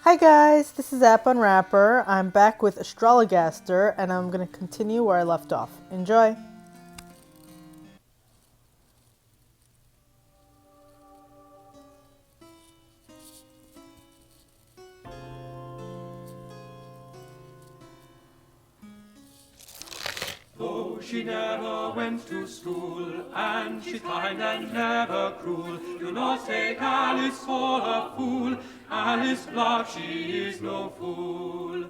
Hi guys, this is App Unwrapper. I'm back with Astrologaster and I'm going to continue where I left off. Enjoy! Though she never went to school, and she's kind and never cruel, do not take Alice for a fool. Alice Clark, she is no fool.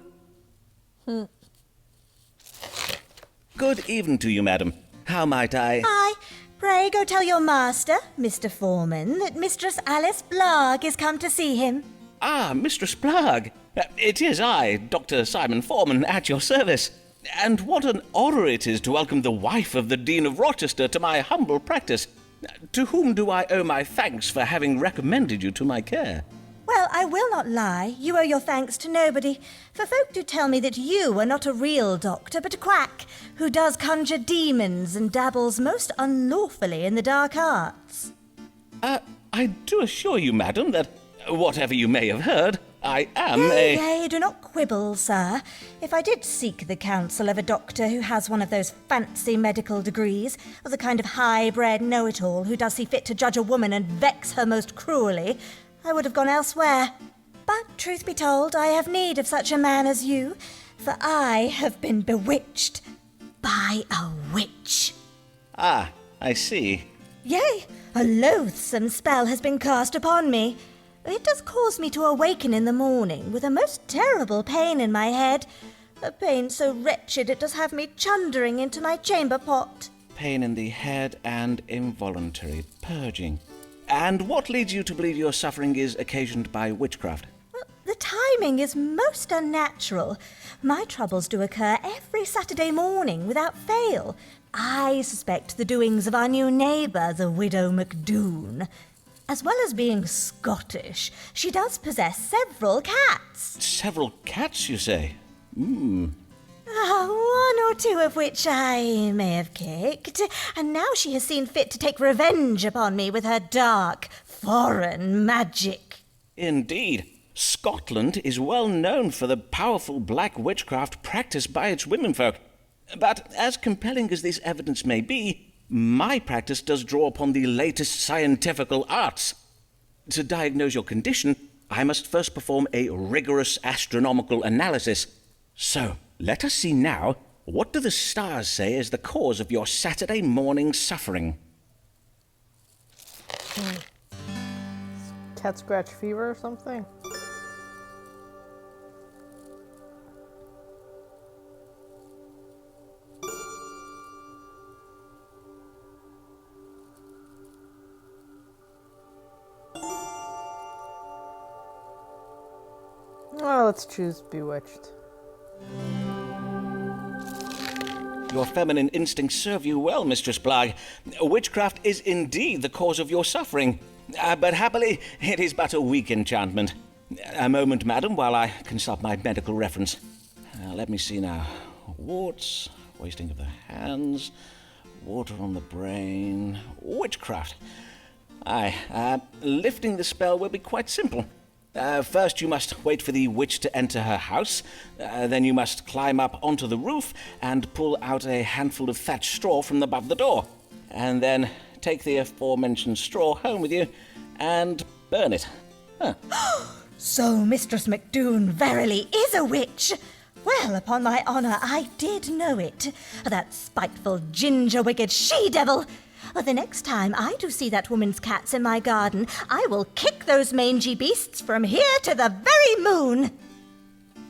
Good evening to you, madam. How might I... Hi. Pray go tell your master, Mr. Foreman, that Mistress Alice Blagg is come to see him. Ah, Mistress Blagg. It is I, Dr. Simon Foreman, at your service. And what an honour it is to welcome the wife of the Dean of Rochester to my humble practice. To whom do I owe my thanks for having recommended you to my care? Well, I will not lie. You owe your thanks to nobody. For folk do tell me that you are not a real doctor, but a quack, who does conjure demons and dabbles most unlawfully in the dark arts. I do assure you, madam, that whatever you may have heard, I am Yea, do not quibble, sir. If I did seek the counsel of a doctor who has one of those fancy medical degrees, or the kind of high-bred know-it-all who does see fit to judge a woman and vex her most cruelly, I would have gone elsewhere. But, truth be told, I have need of such a man as you, for I have been bewitched by a witch. Ah, I see. Yea, a loathsome spell has been cast upon me. It does cause me to awaken in the morning with a most terrible pain in my head, a pain so wretched it does have me chundering into my chamber pot. Pain in the head and involuntary purging. And what leads you to believe your suffering is occasioned by witchcraft? Well, the timing is most unnatural. My troubles do occur every Saturday morning without fail. I suspect the doings of our new neighbour, the widow MacDoon. As well as being Scottish, she does possess several cats. Several cats, you say? One or two of which I may have kicked, and now she has seen fit to take revenge upon me with her dark, foreign magic. Indeed. Scotland is well known for the powerful black witchcraft practiced by its womenfolk. But as compelling as this evidence may be, my practice does draw upon the latest scientifical arts. To diagnose your condition, I must first perform a rigorous astronomical analysis. So, let us see now, what do the stars say is the cause of your Saturday morning suffering? Cat scratch fever or something? Oh, let's choose Bewitched. Your feminine instincts serve you well, Mistress Blagg. Witchcraft is indeed the cause of your suffering. But happily, it is but a weak enchantment. A moment, madam, while I consult my medical reference. Let me see now. Warts, wasting of the hands, water on the brain, witchcraft. Aye, lifting the spell will be quite simple. First, you must wait for the witch to enter her house. Then you must climb up onto the roof and pull out a handful of thatched straw from above the door. And then take the aforementioned straw home with you and burn it. So Mistress MacDoon verily is a witch. Well, upon my honour, I did know it. That spiteful, ginger-wicked she-devil. The next time I do see that woman's cats in my garden, I will kick those mangy beasts from here to the very moon.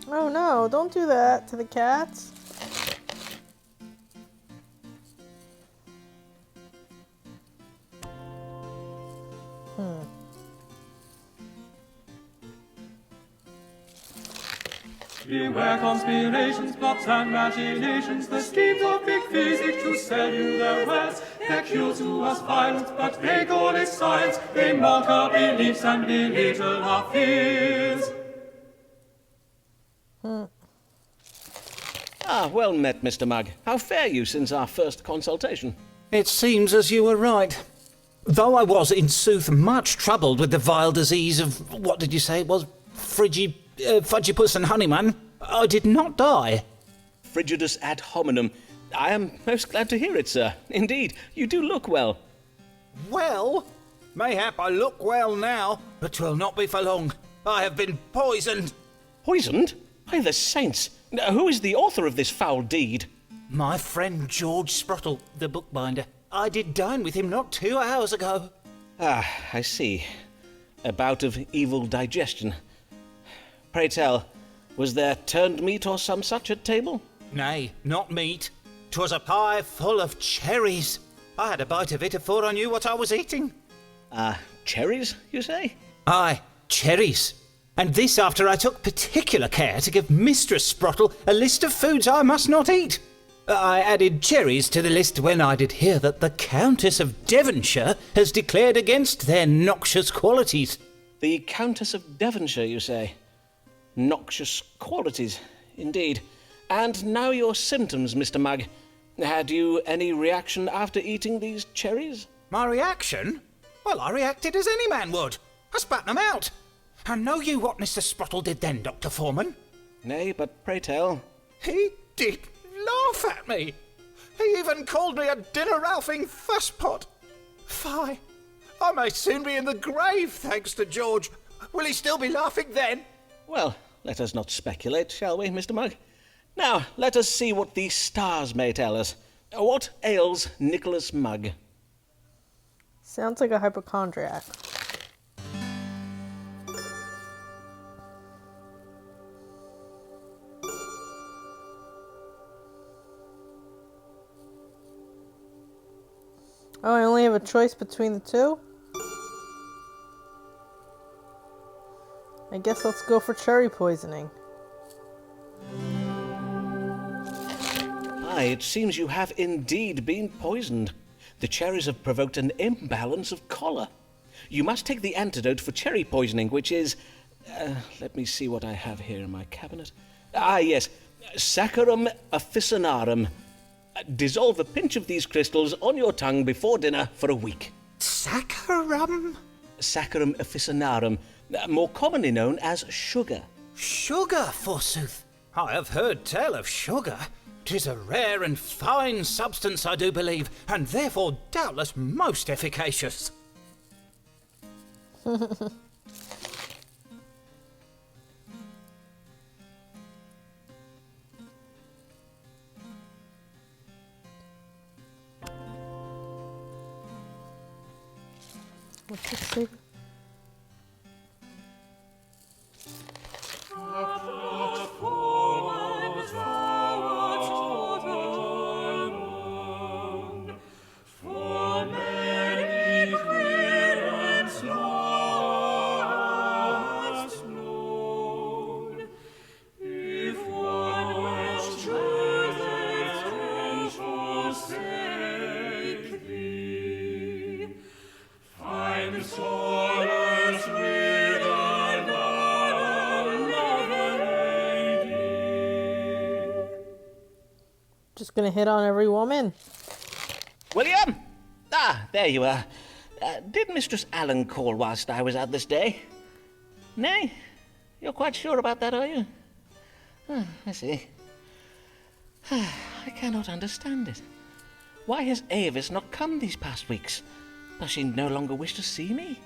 Oh no, don't do that to the cats. Beware conspirations, plots and machinations, the schemes of big physic to sell you their wares. Their cures to us violence, but they call it science. They mock our beliefs and belittle our fears. Well met, Mr. Mugg. How fare you since our first consultation? It seems as you were right. Though I was, in sooth, much troubled with the vile disease of, what did you say it was? Fudgipus and Honeyman, I did not die. Frigidus ad hominem. I am most glad to hear it, sir. Indeed, you do look well. Well, mayhap I look well now, but 'twill not be for long. I have been poisoned. Poisoned? By the saints! Who is the author of this foul deed? My friend George Sprottle, the bookbinder. I did dine with him not 2 hours ago. Ah, I see. A bout of evil digestion. Pray tell, was there turned meat or some such at table? Nay, not meat. 'Twas a pie full of cherries. I had a bite of it afore I knew what I was eating. Cherries, you say? Aye, cherries. And this after I took particular care to give Mistress Sprottle a list of foods I must not eat. I added cherries to the list when I did hear that the Countess of Devonshire has declared against their noxious qualities. The Countess of Devonshire, you say? Noxious qualities, indeed. And now your symptoms, Mr. Mugg. Had you any reaction after eating these cherries? My reaction? Well, I reacted as any man would. I spat them out. And know you what Mr. Sprottle did then, Dr. Foreman? Nay, but pray tell. He did laugh at me. He even called me a dinner-ralphing fusspot. Fie, I may soon be in the grave, thanks to George. Will he still be laughing then? Well, let us not speculate, shall we, Mr. Mugg? Now, let us see what the stars may tell us. What ails Nicholas Mugg? Sounds like a hypochondriac. Oh, I only have a choice between the two? I guess let's go for cherry poisoning. Aye, it seems you have indeed been poisoned. The cherries have provoked an imbalance of choler. You must take the antidote for cherry poisoning, which is... let me see what I have here in my cabinet. Ah, yes, Saccharum officinarum. Dissolve a pinch of these crystals on your tongue before dinner for a week. Saccharum? Saccharum officinarum, more commonly known as sugar. Sugar, forsooth. I have heard tell of sugar. 'Tis a rare and fine substance, I do believe, and therefore doubtless most efficacious. What's it say? Just gonna hit on every woman. William! Ah, there you are. Did Mistress Allen call whilst I was out this day? Nay? You're quite sure about that, are you? I see. I cannot understand it. Why has Avis not come these past weeks? Does she no longer wish to see me?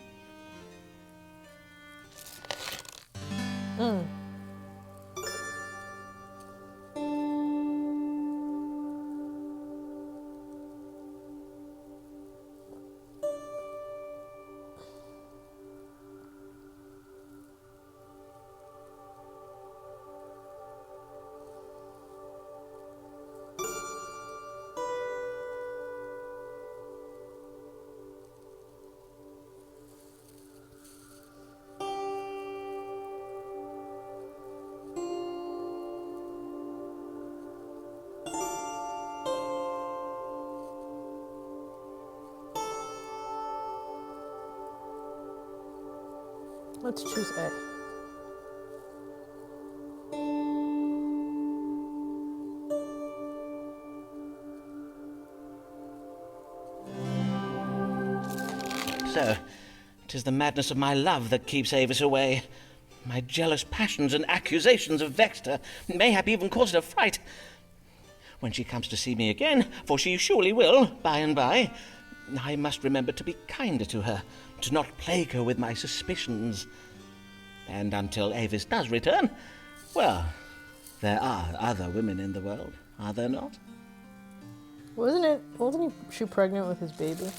Let's choose A. So, 'tis the madness of my love that keeps Avis away. My jealous passions and accusations have vexed her, mayhap even caused her fright. When she comes to see me again, for she surely will, by and by, I must remember to be kinder to her, to not plague her with my suspicions. And until Avis does return, well, there are other women in the world, are there not? Wasn't she pregnant with his baby?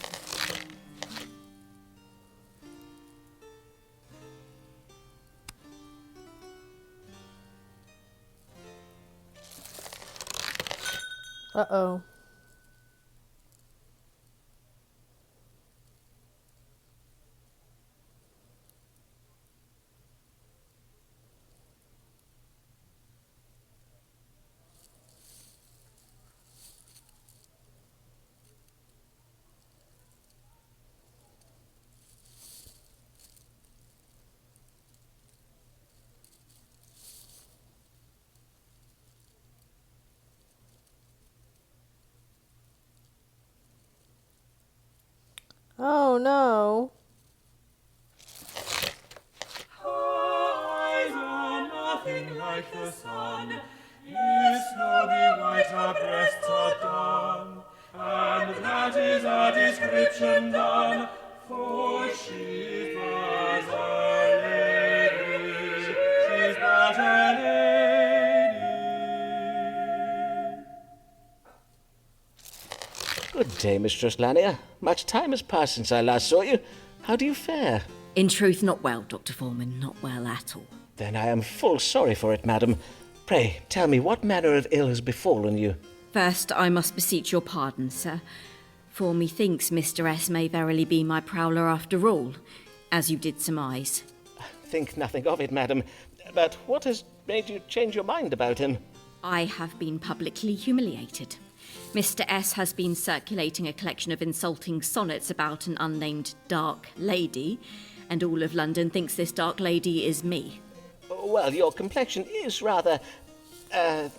Uh-oh. Oh no. Eyes are nothing like the sun. His snowy white her breasts are done, and that is a description done, for she's but a lady. She's but a lady. Good day, Mistress Lanier. Much time has passed since I last saw you. How do you fare? In truth, not well, Dr. Foreman, not well at all. Then I am full sorry for it, madam. Pray, tell me what manner of ill has befallen you. First, I must beseech your pardon, sir, for methinks Mr. S may verily be my prowler after all, as you did surmise. Think nothing of it, madam. But what has made you change your mind about him? I have been publicly humiliated. Mr. S has been circulating a collection of insulting sonnets about an unnamed dark lady, and all of London thinks this dark lady is me. Well, your complexion is rather, that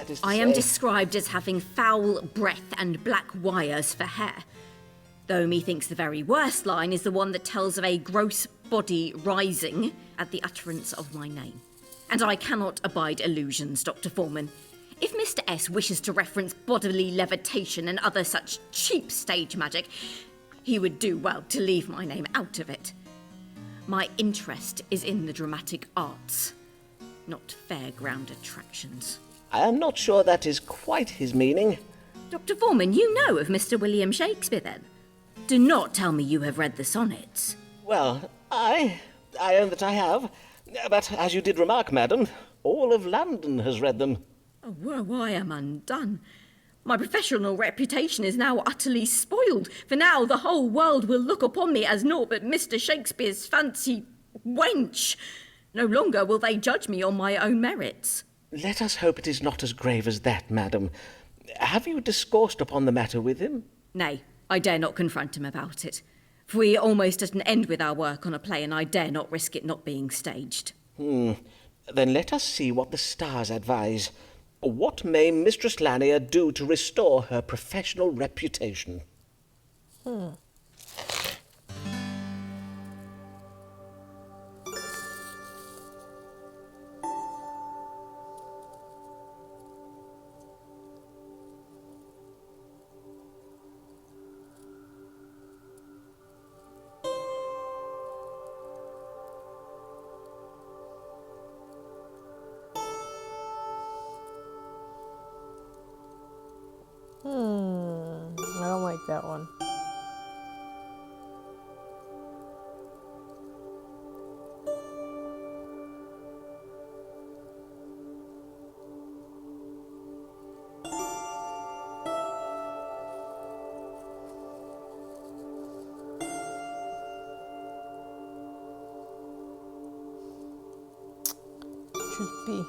is to I am say- described as having foul breath and black wires for hair. Though methinks the very worst line is the one that tells of a gross body rising at the utterance of my name. And I cannot abide illusions, Dr. Foreman. If Mr. S wishes to reference bodily levitation and other such cheap stage magic, he would do well to leave my name out of it. My interest is in the dramatic arts, not fairground attractions. I am not sure that is quite his meaning. Dr. Foreman, you know of Mr. William Shakespeare, then? Do not tell me you have read the sonnets. Well, I own that I have. But as you did remark, madam, all of London has read them. Oh, well, I am undone. My professional reputation is now utterly spoiled, for now the whole world will look upon me as naught but Mr. Shakespeare's fancy wench. No longer will they judge me on my own merits. Let us hope it is not as grave as that, madam. Have you discoursed upon the matter with him? Nay, I dare not confront him about it. For we are almost at an end with our work on a play, and I dare not risk it not being staged. Then let us see what the stars advise. What may Mistress Lanier do to restore her professional reputation? I don't like that one. Should be.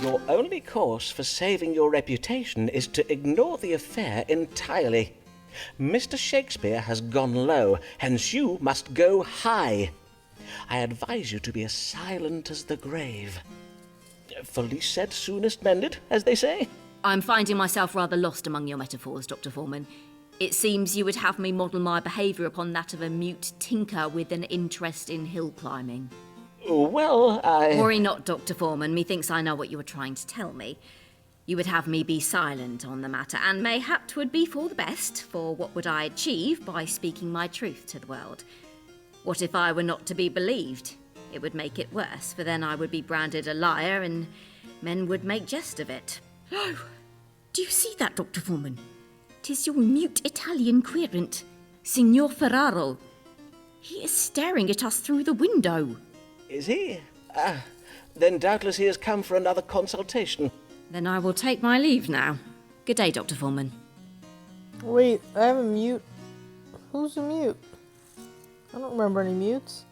Your only course for saving your reputation is to ignore the affair entirely. Mr. Shakespeare has gone low, hence you must go high. I advise you to be as silent as the grave. For least said, soonest mended, as they say. I'm finding myself rather lost among your metaphors, Dr. Foreman. It seems you would have me model my behaviour upon that of a mute tinker with an interest in hill climbing. Well, Worry not, Dr. Foreman. Methinks I know what you are trying to tell me. You would have me be silent on the matter, and mayhap 'twould be for the best, for what would I achieve by speaking my truth to the world? What if I were not to be believed? It would make it worse, for then I would be branded a liar, and men would make jest of it. Oh, do you see that, Dr. Foreman? 'Tis your mute Italian querent, Signor Ferraro. He is staring at us through the window. Is he? Then doubtless he has come for another consultation. Then I will take my leave now. Good day, Dr. Foreman. Wait, I have a mute. Who's a mute? I don't remember any mutes.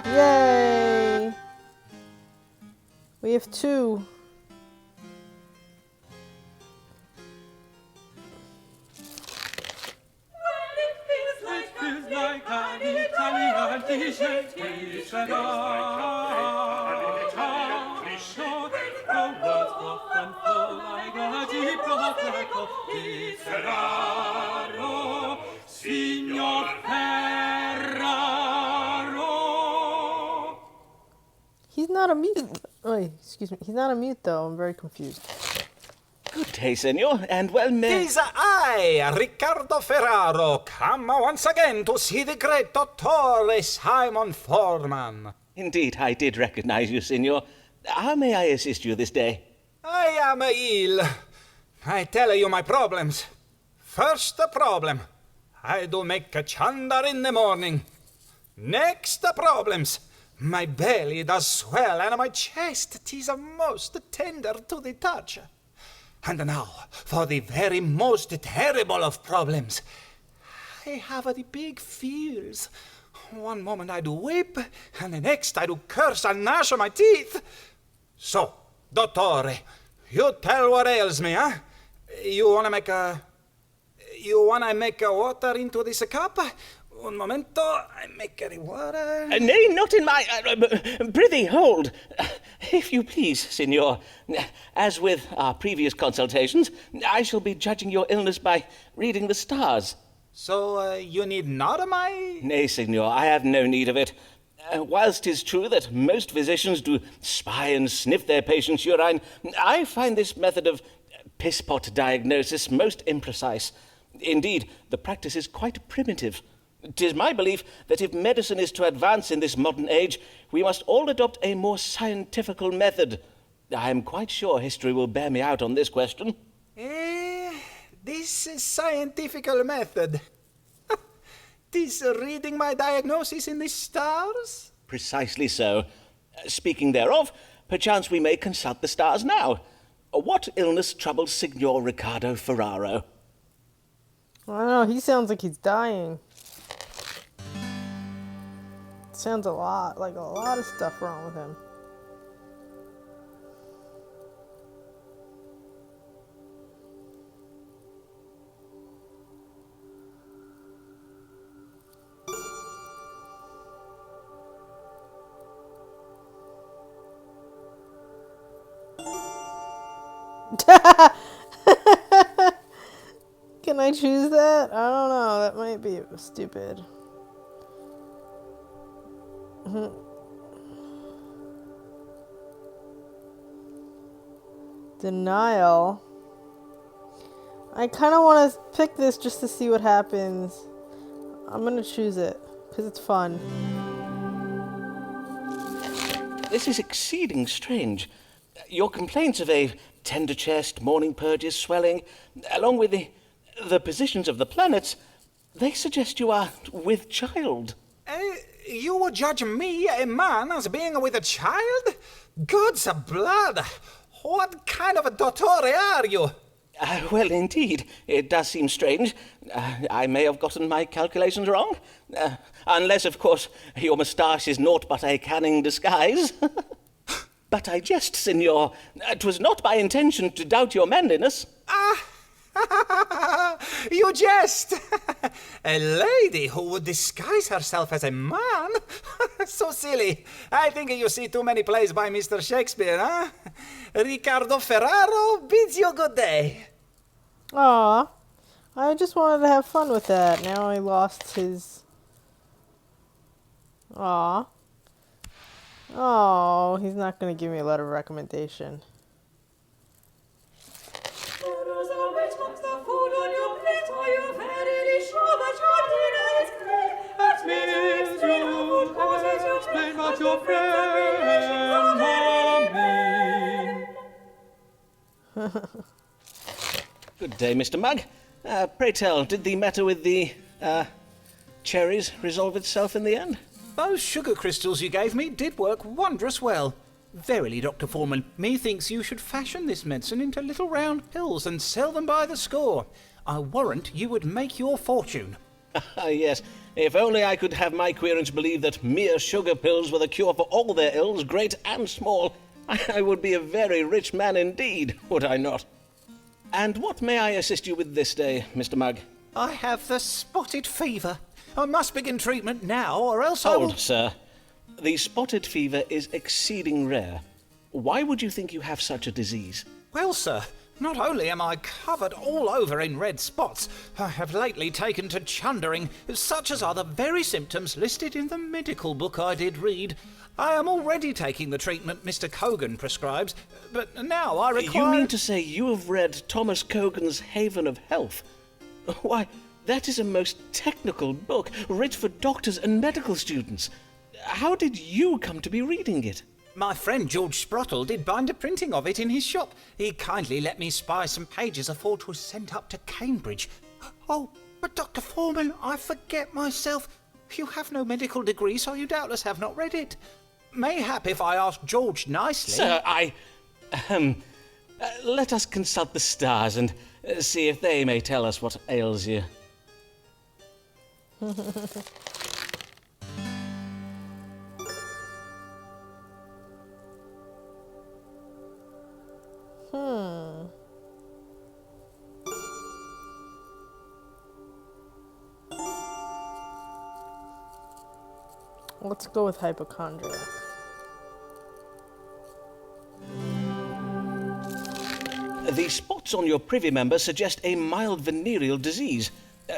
Yay! We have 2. It feels like an Italian cliché. The words rough and full like a deep dark echo. Di Ferraro, Signor Ferraro. He's not a mute. Wait, excuse me. He's not a mute though. I'm very confused. Good day, senor, and well met. Tis I, Riccardo Ferraro, come once again to see the great Dottore Simon Foreman. Indeed, I did recognize you, senor. How may I assist you this day? I am ill. I tell you my problems. First problem. I do make a chandar in the morning. Next problems. My belly does swell and my chest 'tis a most tender to the touch. And now, for the very most terrible of problems. I have the big fears. One moment I do weep, and the next I do curse and gnash my teeth. So, Dottore, you tell what ails me, huh? You wanna make a water into this cup? Un momento, I make the water. Nay, not in my... prithee, hold. If you please, senor. As with our previous consultations, I shall be judging your illness by reading the stars. So, you need not of my... Nay, senor, I have no need of it. Whilst 'tis true that most physicians do spy and sniff their patients' urine, I find this method of piss-pot diagnosis most imprecise. Indeed, the practice is quite primitive. 'Tis my belief that if medicine is to advance in this modern age, we must all adopt a more scientifical method. I am quite sure history will bear me out on this question. This is scientifical method. 'Tis reading my diagnosis in the stars? Precisely so. Speaking thereof, perchance we may consult the stars now. What illness troubles Signor Riccardo Ferraro? I don't know. He sounds like he's dying. Sounds a lot of stuff wrong with him. Can I choose that? I don't know. That might be stupid. Denial. I kind of want to pick this just to see what happens. I'm going to choose it because it's fun. This is exceeding strange. Your complaints of a tender chest, morning purges, swelling, along with the positions of the planets, they suggest you are with child. You would judge me, a man, as being with a child? God's blood! What kind of a dottore are you? Well, indeed, it does seem strange. I may have gotten my calculations wrong. Unless, of course, your moustache is naught but a canning disguise. But I jest, senor. 'Twas not my intention to doubt your manliness. You jest! A lady who would disguise herself as a man? So silly. I think you see too many plays by Mr. Shakespeare, huh? Ricardo Ferraro bids you good day. Aw. I just wanted to have fun with that. Now he lost his... Aw. Oh, he's not going to give me a letter of recommendation. Your friend, Good day, Mr. Mugg. Pray tell, did the matter with the, cherries resolve itself in the end? Those sugar crystals you gave me did work wondrous well. Verily, Dr. Foreman, methinks you should fashion this medicine into little round pills and sell them by the score. I warrant you would make your fortune. Yes, if only I could have my querents believe that mere sugar pills were the cure for all their ills, great and small, I would be a very rich man indeed, would I not? And what may I assist you with this day, Mr. Mugg? I have the spotted fever. I must begin treatment now, or else I will... Hold, sir. The spotted fever is exceeding rare. Why would you think you have such a disease? Well, sir, not only am I covered all over in red spots, I have lately taken to chundering, such as are the very symptoms listed in the medical book I did read. I am already taking the treatment Mr. Cogan prescribes, but now I require... You mean to say you have read Thomas Cogan's Haven of Health? Why, that is a most technical book, writ for doctors and medical students. How did you come to be reading it? My friend George Sprottle did bind a printing of it in his shop. He kindly let me spy some pages afore 'twas sent up to Cambridge. Oh, but Dr. Foreman, I forget myself. You have no medical degree, so you doubtless have not read it. Mayhap if I ask George nicely... Sir, let us consult the stars and see if they may tell us what ails you. Let's go with hypochondria. The spots on your privy member suggest a mild venereal disease.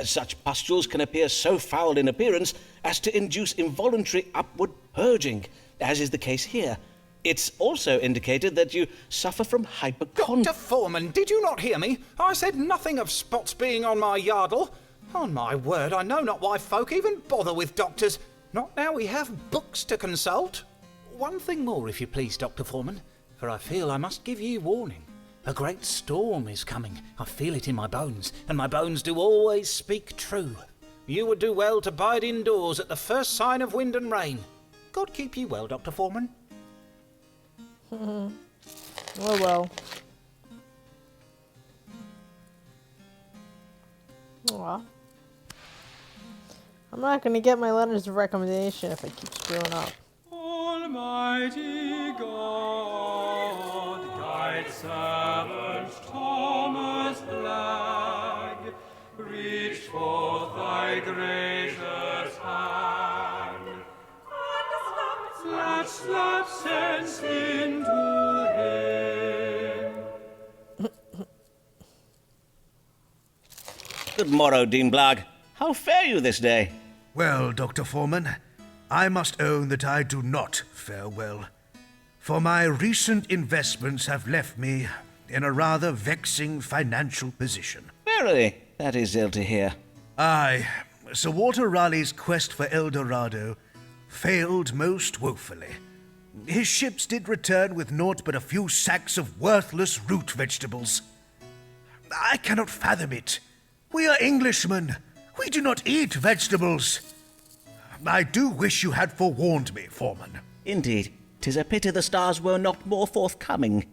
Such pustules can appear so foul in appearance as to induce involuntary upward purging, as is the case here. It's also indicated that you suffer from hypochondria. Dr. Foreman, did you not hear me? I said nothing of spots being on my yardle. On my word, I know not why folk even bother with doctors. Not now we have books to consult. One thing more, if you please, Dr. Foreman, for I feel I must give ye warning. A great storm is coming. I feel it in my bones, and my bones do always speak true. You would do well to bide indoors at the first sign of wind and rain. God keep you well, Dr. Foreman. Oh well. Aw. I'm not gonna get my letters of recommendation if I keep screwing up. Almighty God, guide servant Thomas Blagg, reach forth thy gracious hand, and slap sense into him. Good morrow, Dean Blagg. How fare you this day? Well, Dr. Foreman, I must own that I do not fare well, for my recent investments have left me in a rather vexing financial position. Verily, that is ill to hear. Aye, Sir Walter Raleigh's quest for El Dorado failed most woefully. His ships did return with naught but a few sacks of worthless root vegetables. I cannot fathom it. We are Englishmen. We do not eat vegetables. I do wish you had forewarned me, Foreman. Indeed, 'tis a pity the stars were not more forthcoming.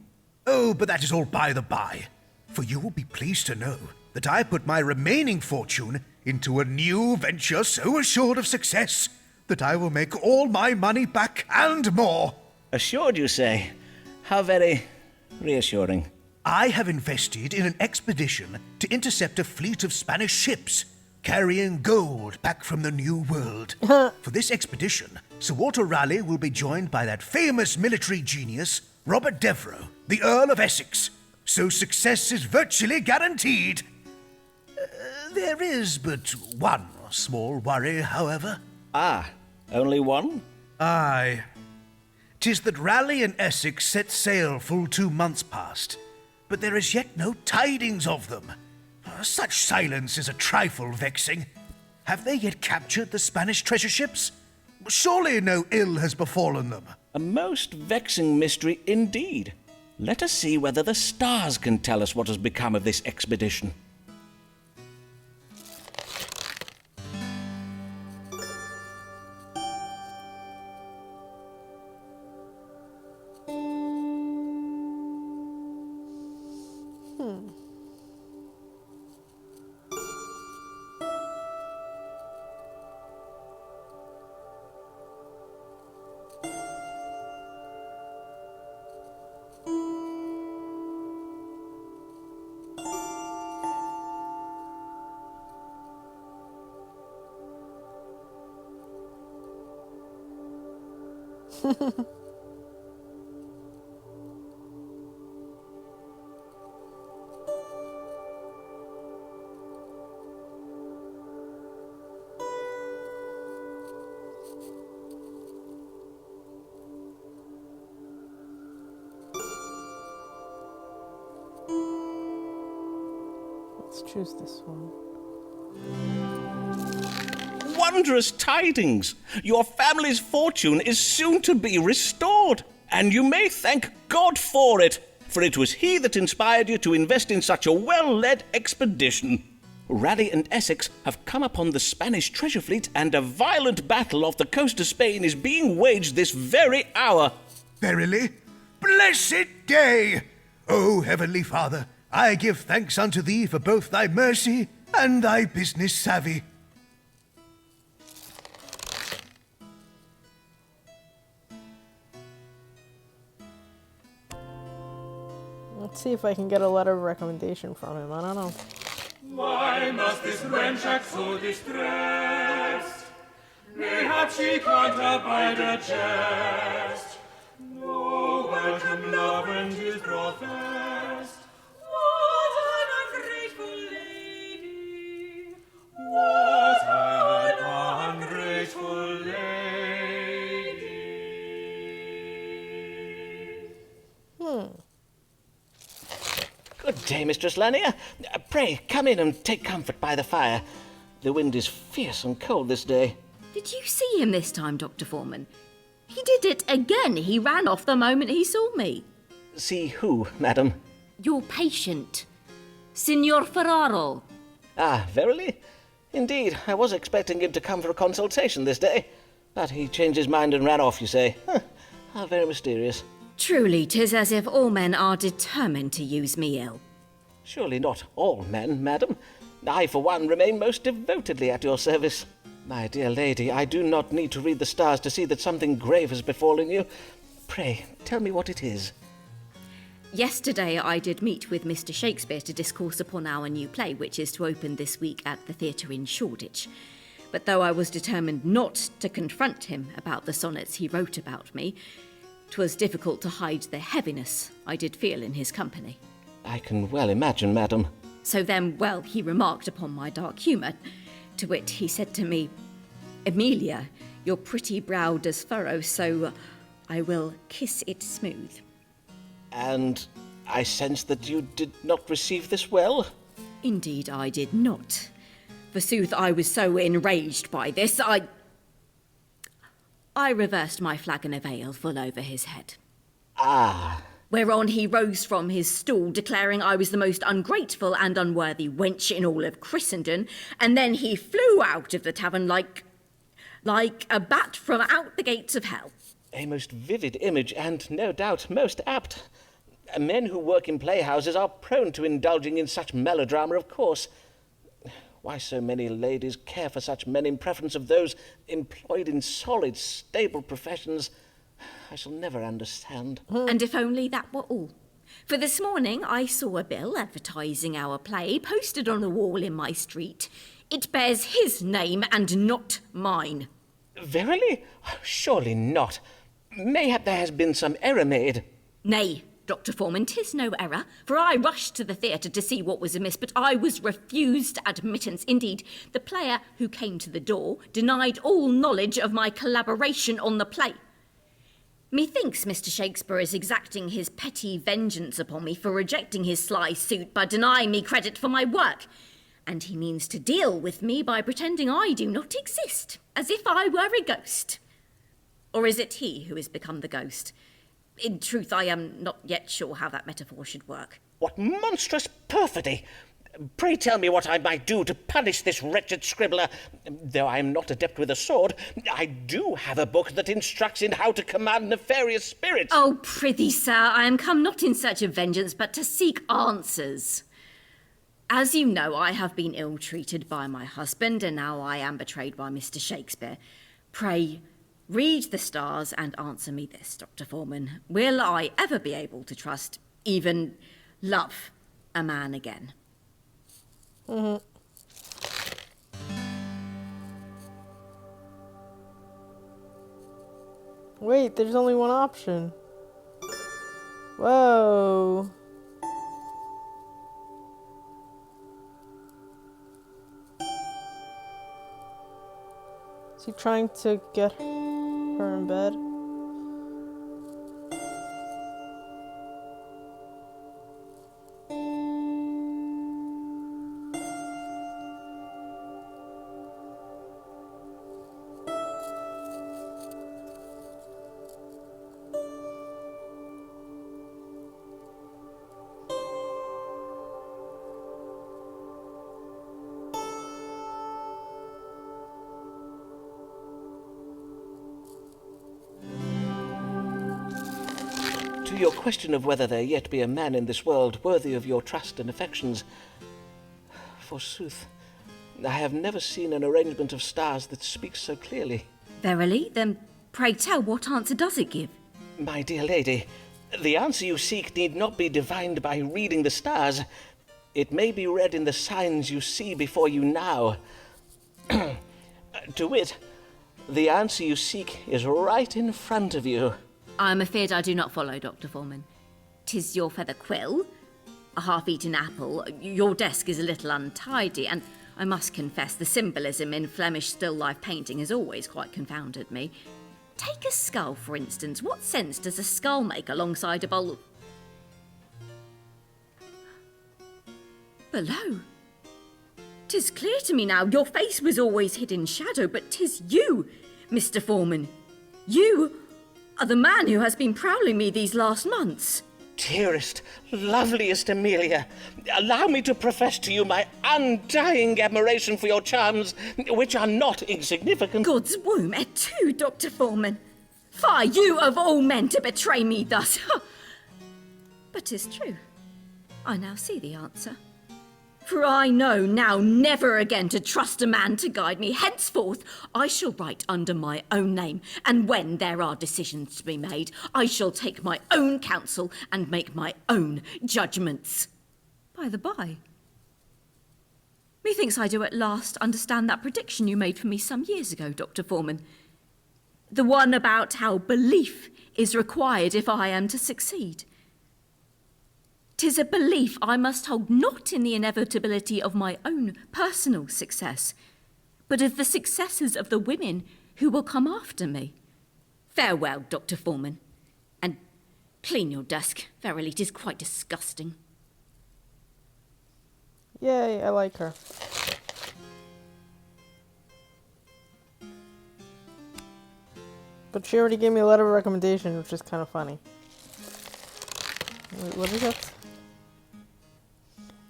Oh, but that is all by the by. For you will be pleased to know that I put my remaining fortune into a new venture so assured of success that I will make all my money back and more. Assured, you say? How very reassuring. I have invested in an expedition to intercept a fleet of Spanish ships carrying gold back from the New World. For this expedition, Sir Walter Raleigh will be joined by that famous military genius, Robert Devereux, the Earl of Essex. So success is virtually guaranteed. There is but one small worry, however. Ah, only one? Aye. 'Tis that Raleigh and Essex set sail full 2 months past, but there is yet no tidings of them. Such silence is a trifle vexing. Have they yet captured the Spanish treasure ships? Surely no ill has befallen them. A most vexing mystery indeed. Let us see whether the stars can tell us what has become of this expedition. Let's choose this one. Wondrous tidings! Your family's fortune is soon to be restored, and you may thank God for it was he that inspired you to invest in such a well-led expedition. Raleigh and Essex have come upon the Spanish treasure fleet, and a violent battle off the coast of Spain is being waged this very hour. Verily, blessed day! O Heavenly Father, I give thanks unto thee for both thy mercy and thy business savvy. Let's see if I can get a letter of recommendation from him. I don't know. Why must this wench act so distressed? Mayhap she can't abide a jest. No welcome love when 'tis professed. What an ungrateful lady! What an ungrateful lady! Good day, Mistress Lanier. Pray, come in and take comfort by the fire. The wind is fierce and cold this day. Did you see him this time, Dr. Foreman? He did it again. He ran off the moment he saw me. See who, madam? Your patient, Signor Ferraro. Ah, verily? Indeed, I was expecting him to come for a consultation this day. But he changed his mind and ran off, you say. How very mysterious. Truly, 'tis as if all men are determined to use me ill. Surely not all men, madam. I, for one, remain most devotedly at your service. My dear lady, I do not need to read the stars to see that something grave has befallen you. Pray, tell me what it is. Yesterday I did meet with Mr. Shakespeare to discourse upon our new play, which is to open this week at the theatre in Shoreditch. But though I was determined not to confront him about the sonnets he wrote about me, 'twas difficult to hide the heaviness I did feel in his company. I can well imagine, madam. So then, well, he remarked upon my dark humour, to wit, he said to me, "Amelia, your pretty brow does furrow, so I will kiss it smooth." And I sense that you did not receive this well? Indeed, I did not. Forsooth, I was so enraged by this, I reversed my flagon of ale full over his head. Ah. Whereon he rose from his stool, declaring I was the most ungrateful and unworthy wench in all of Christendom, and then he flew out of the tavern like a bat from out the gates of hell. A most vivid image, and no doubt most apt. Men who work in playhouses are prone to indulging in such melodrama, of course. Why so many ladies care for such men in preference of those employed in solid, stable professions, I shall never understand. And if only that were all. For this morning I saw a bill advertising our play posted on a wall in my street. It bears his name and not mine. Verily? Surely not. Mayhap there has been some error made. Nay, Dr. Foreman, 'tis no error, for I rushed to the theatre to see what was amiss, but I was refused admittance. Indeed, the player who came to the door denied all knowledge of my collaboration on the play. Methinks Mr. Shakespeare is exacting his petty vengeance upon me for rejecting his sly suit by denying me credit for my work, and he means to deal with me by pretending I do not exist, as if I were a ghost. Or is it he who has become the ghost? In truth, I am not yet sure how that metaphor should work. What monstrous perfidy! Pray tell me what I might do to punish this wretched scribbler. Though I am not adept with a sword, I do have a book that instructs in how to command nefarious spirits. Oh, prithee, sir, I am come not in search of vengeance, but to seek answers. As you know, I have been ill-treated by my husband, and now I am betrayed by Mr. Shakespeare. Pray, read the stars and answer me this, Dr. Foreman. Will I ever be able to trust, even love, a man again? Mm-hmm. Wait, there's only one option. Whoa. Is he trying to get her in bed? To your question of whether there yet be a man in this world worthy of your trust and affections, forsooth, I have never seen an arrangement of stars that speaks so clearly. Verily? Then pray tell, what answer does it give? My dear lady, the answer you seek need not be divined by reading the stars. It may be read in the signs you see before you now. To wit, the answer you seek is right in front of you. I am afeard I do not follow, Dr. Foreman. 'Tis your feather quill, a half-eaten apple, your desk is a little untidy, and I must confess the symbolism in Flemish still-life painting has always quite confounded me. Take a skull, for instance. What sense does a skull make alongside a bowl of... Below? 'Tis clear to me now, your face was always hid in shadow, but 'tis you, Mr. Foreman. You are the man who has been prowling me these last months. Dearest, loveliest Amelia, allow me to profess to you my undying admiration for your charms, which are not insignificant. God's womb, et tu, Dr. Foreman. Fie, you of all men to betray me thus. But 'tis true. I now see the answer. For I know now never again to trust a man to guide me. Henceforth, I shall write under my own name, and when there are decisions to be made, I shall take my own counsel and make my own judgments. By the by, methinks I do at last understand that prediction you made for me some years ago, Dr. Foreman. The one about how belief is required if I am to succeed. 'Tis a belief I must hold not in the inevitability of my own personal success, but of the successes of the women who will come after me. Farewell, Dr. Foreman, and clean your desk. Verily, 'tis quite disgusting. Yay, I like her. But she already gave me a letter of recommendation, which is kind of funny. Wait, what is that?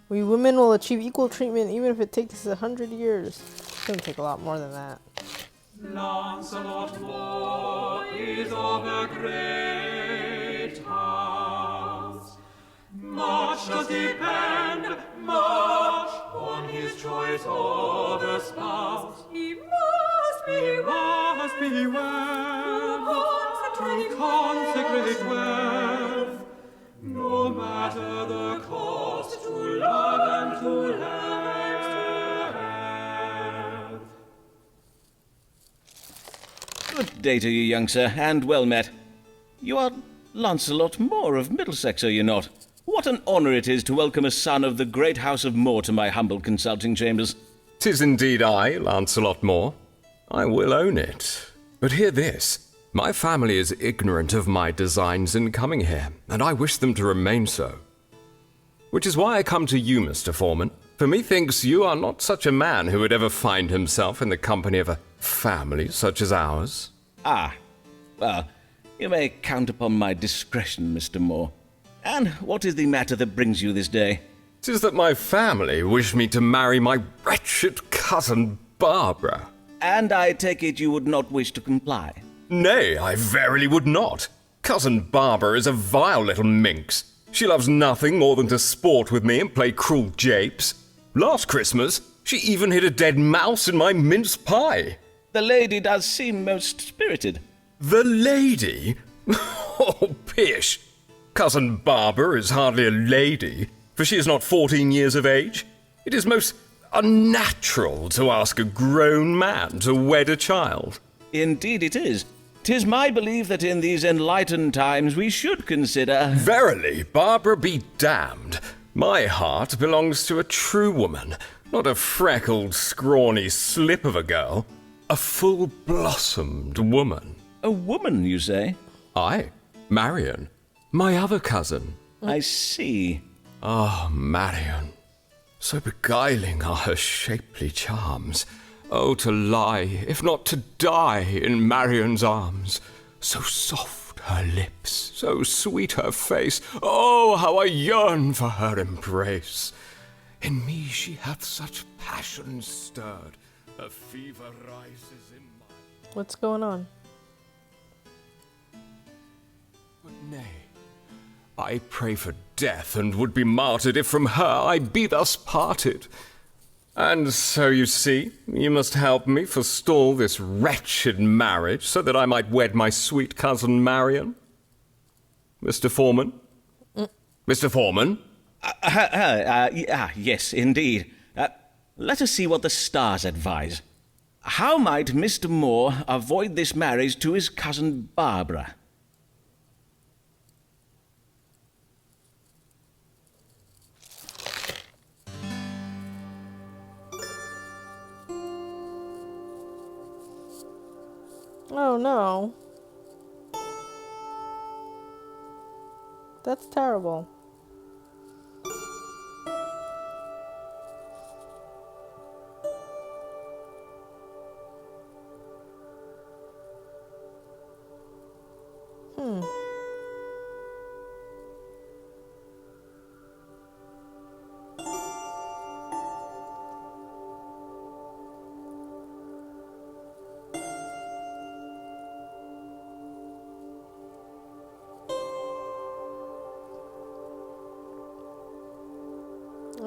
We women will achieve equal treatment even if it takes us 100 years. It's gonna take a lot more than that. Lancelot Moore is of a great house. Much does depend, much, on his choice of a spouse. He must be well, to consecrate wealth. No man day to you, young sir, and well met. You are Lancelot Moore of Middlesex, are you not? What an honour it is to welcome a son of the great house of Moore to my humble consulting chambers. 'Tis indeed I, Lancelot Moore. I will own it. But hear this. My family is ignorant of my designs in coming here, and I wish them to remain so. Which is why I come to you, Mr. Foreman, for methinks you are not such a man who would ever find himself in the company of a family such as ours. Ah, well, you may count upon my discretion, Mr. Moore. And what is the matter that brings you this day? 'Tis that my family wish me to marry my wretched cousin Barbara. And I take it you would not wish to comply. Nay, I verily would not. Cousin Barbara is a vile little minx. She loves nothing more than to sport with me and play cruel japes. Last Christmas, she even hid a dead mouse in my mince pie. The lady does seem most spirited. The lady? Oh, pish! Cousin Barbara is hardly a lady, for she is not 14 years of age. It is most unnatural to ask a grown man to wed a child. Indeed it is. 'Tis my belief that in these enlightened times we should consider... Verily, Barbara be damned. My heart belongs to a true woman, not a freckled, scrawny slip of a girl. A full-blossomed woman. A woman, you say? Aye, Marion, my other cousin. I see. Ah, Marion. So beguiling are her shapely charms. Oh, to lie, if not to die, in Marion's arms. So soft her lips, so sweet her face. Oh, how I yearn for her embrace. In me she hath such passion stirred, a fever rises in my... What's going on? But nay, I pray for death and would be martyred if from her I be thus parted. And so you see, you must help me forestall this wretched marriage so that I might wed my sweet cousin Marion. Mr. Foreman? Mr. Foreman? Yes, indeed. Let us see what the stars advise. How might Mr. Moore avoid this marriage to his cousin Barbara? Oh no. That's terrible.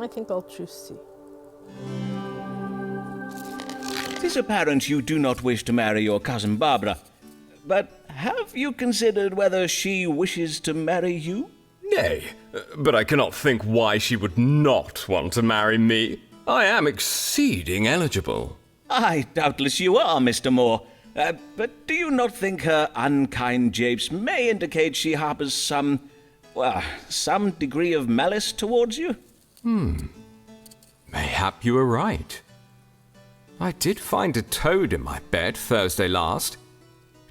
I think I'll choose C. It is apparent you do not wish to marry your cousin Barbara. But have you considered whether she wishes to marry you? Nay, but I cannot think why she would not want to marry me. I am exceeding eligible. Aye, doubtless you are, Mr. Moore. But do you not think her unkind japes may indicate she harbours some degree of malice towards you? Mayhap you are right. I did find a toad in my bed Thursday last.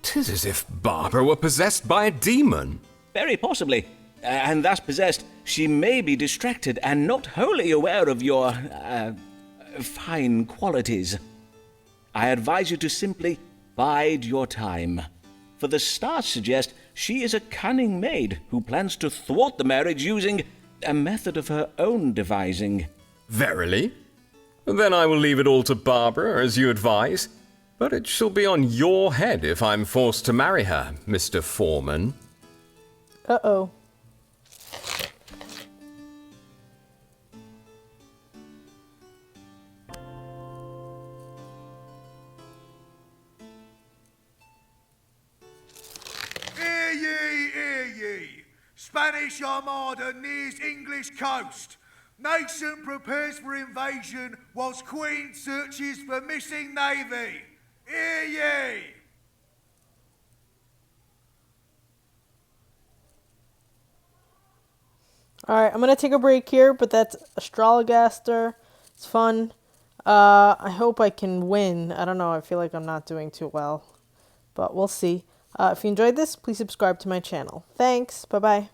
'Tis as if Barbara were possessed by a demon. Very possibly. And thus possessed, she may be distracted and not wholly aware of your, fine qualities. I advise you to simply bide your time. For the stars suggest she is a cunning maid who plans to thwart the marriage using a method of her own devising. Verily? Then I will leave it all to Barbara, as you advise. But it shall be on your head if I'm forced to marry her, Mr. Foreman. Uh-oh. Hear ye, hear ye. Spanish Armada nears English coast. Nation prepares for invasion whilst Queen searches for missing navy. Hear ye. Alright, I'm going to take a break here, but that's Astrologaster. It's fun. I hope I can win. I don't know, I feel like I'm not doing too well. But we'll see. If you enjoyed this, please subscribe to my channel. Thanks. Bye-bye.